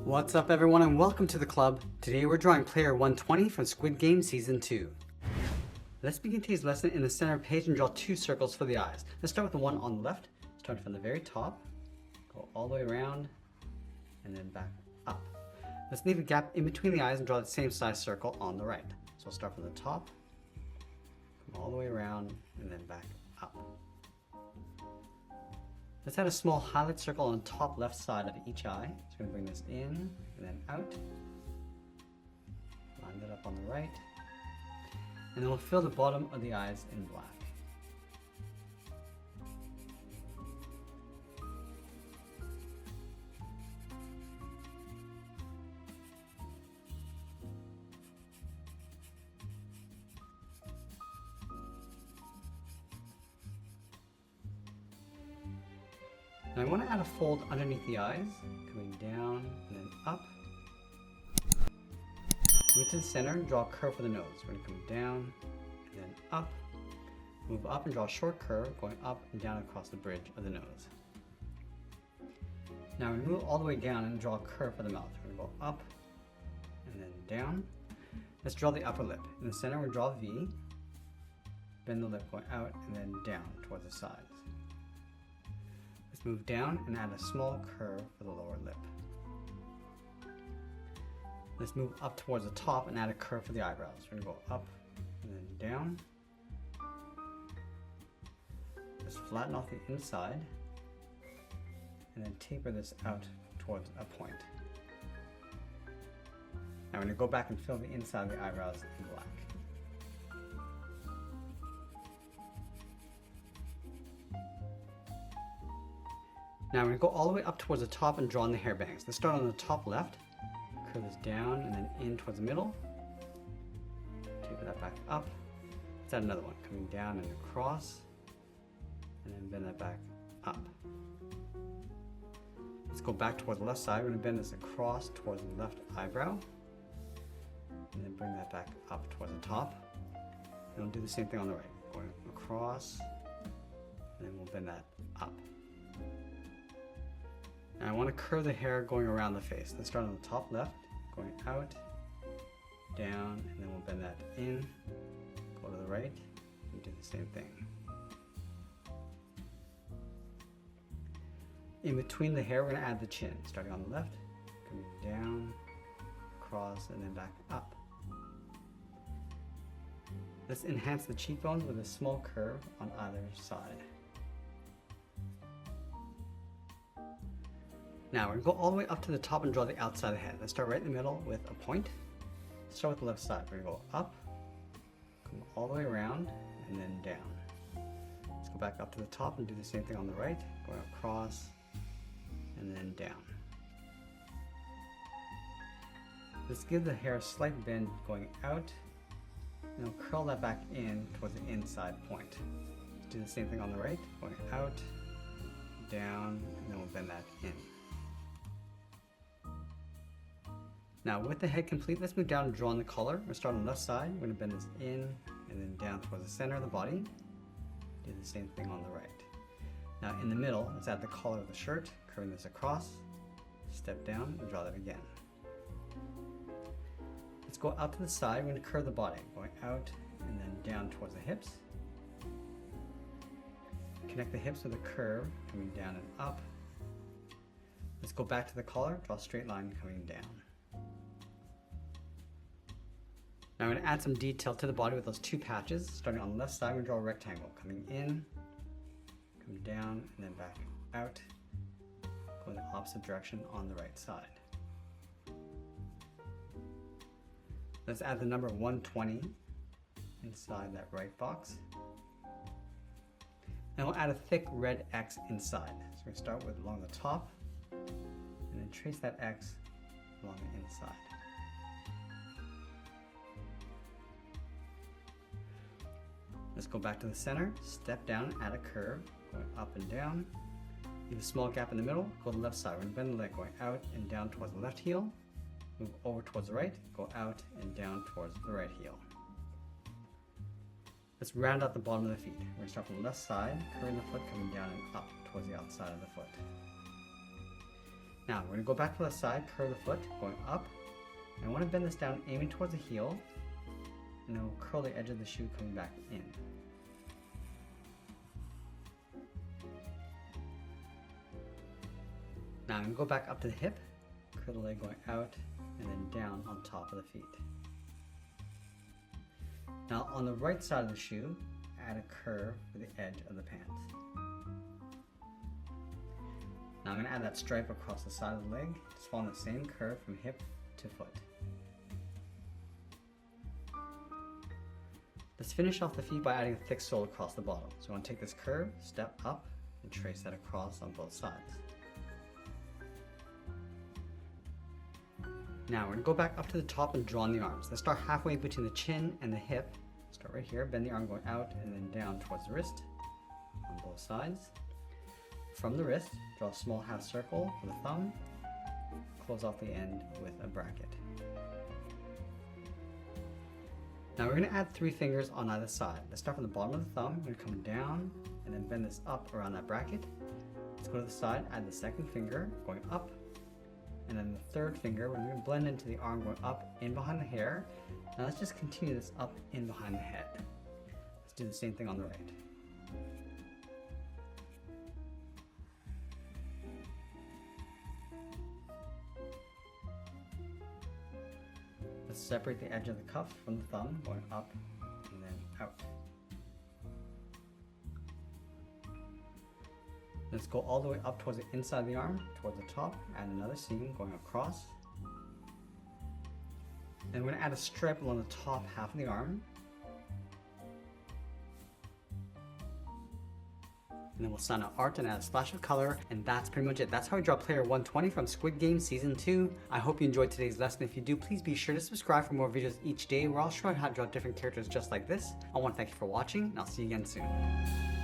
What's up everyone and welcome to the club. Today we're drawing player 120 from Squid Game Season 2. Let's begin today's lesson in the center page and draw two circles for the eyes. Let's start with the one on the left, starting from the very top, go all the way around, and then back up. Let's leave a gap in between the eyes and draw the same size circle on the right. So we'll start from the top, come all the way around, and then back up. Let's add a small highlight circle on the top left side of each eye. So we're going to bring this in and then out. Line that up on the right. And then we'll fill the bottom of the eyes in black. Now I want to add a fold underneath the eyes, coming down and then up. Move to the center and draw a curve for the nose. We're going to come down and then up. Move up and draw a short curve going up and down across the bridge of the nose. Now we move all the way down and draw a curve for the mouth. We're going to go up and then down. Let's draw the upper lip. In the center we'll draw a V. Bend the lip going out and then down towards the sides. Let's move down and add a small curve for the lower lip. Let's move up towards the top and add a curve for the eyebrows. We're going to go up and then down. Let's flatten off the inside and then taper this out towards a point. Now we're going to go back and fill the inside of the eyebrows in black. Now we're going to go all the way up towards the top and draw in the hair bangs. Let's start on the top left, curve this down and then in towards the middle. Taper that back up. Let's add another one, coming down and across, and then bend that back up. Let's go back towards the left side. We're going to bend this across towards the left eyebrow, and then bring that back up towards the top. And we'll do the same thing on the right, going across, and then we'll bend that up. Now I want to curve the hair going around the face. Let's start on the top left, going out, down, and then we'll bend that in, go to the right, and do the same thing. In between the hair, we're going to add the chin, starting on the left, coming down, across, and then back up. Let's enhance the cheekbones with a small curve on either side. Now we're going to go all the way up to the top and draw the outside of the head. Let's start right in the middle with a point. Start with the left side. We're going to go up, come all the way around, and then down. Let's go back up to the top and do the same thing on the right, going across, and then down. Let's give the hair a slight bend going out, and we'll curl that back in towards the inside point. Let's do the same thing on the right, going out, down, and then we'll bend that in. Now with the head complete, let's move down and draw in the collar. We'll start on the left side. We're going to bend this in and then down towards the center of the body. Do the same thing on the right. Now in the middle, let's add the collar of the shirt, curving this across, step down and draw that again. Let's go out to the side. We're going to curve the body, going out and then down towards the hips. Connect the hips with a curve, coming down and up. Let's go back to the collar, draw a straight line coming down. Now I'm going to add some detail to the body with those two patches. Starting on the left side, we're going to draw a rectangle, coming in, coming down, and then back out, going the opposite direction on the right side. Let's add the number 120 inside that right box. And we'll add a thick red X inside. So we're going to start with along the top, and then trace that X along the inside. Let's go back to the center, step down, add a curve, going up and down. Leave a small gap in the middle, go to the left side. We're going to bend the leg going out and down towards the left heel. Move over towards the right, go out and down towards the right heel. Let's round out the bottom of the feet. We're going to start from the left side, curving the foot, coming down and up towards the outside of the foot. Now we're going to go back to the side, curve the foot, going up. And I want to bend this down, aiming towards the heel. And then we'll curl the edge of the shoe coming back in. Now I'm going to go back up to the hip, curl the leg going out, and then down on top of the feet. Now on the right side of the shoe, add a curve for the edge of the pants. Now I'm going to add that stripe across the side of the leg, just following the same curve from hip to foot. Let's finish off the feet by adding a thick sole across the bottom. So I want to take this curve, step up, and trace that across on both sides. Now we're going to go back up to the top and draw on the arms. Let's start halfway between the chin and the hip. Start right here, bend the arm going out and then down towards the wrist on both sides. From the wrist, draw a small half circle with a thumb, close off the end with a bracket. Now we're going to add 3 fingers on either side. Let's start from the bottom of the thumb, we're going to come down and then bend this up around that bracket. Let's go to the side, add the second finger going up, and then the third finger, we're going to blend into the arm going up in behind the hair. Now let's just continue this up in behind the head. Let's do the same thing on the right. Let's separate the edge of the cuff from the thumb, going up and then out. Let's go all the way up towards the inside of the arm, towards the top, add another seam going across. And we're going to add a stripe along the top half of the arm. And then we'll sign out art and add a splash of color, and that's pretty much it. That's how we draw player 120 from Squid Game Season 2. I hope you enjoyed today's lesson. If you do, please be sure to subscribe for more videos each day where I'll show you how to draw different characters just like this. I want to thank you for watching, and I'll see you again soon.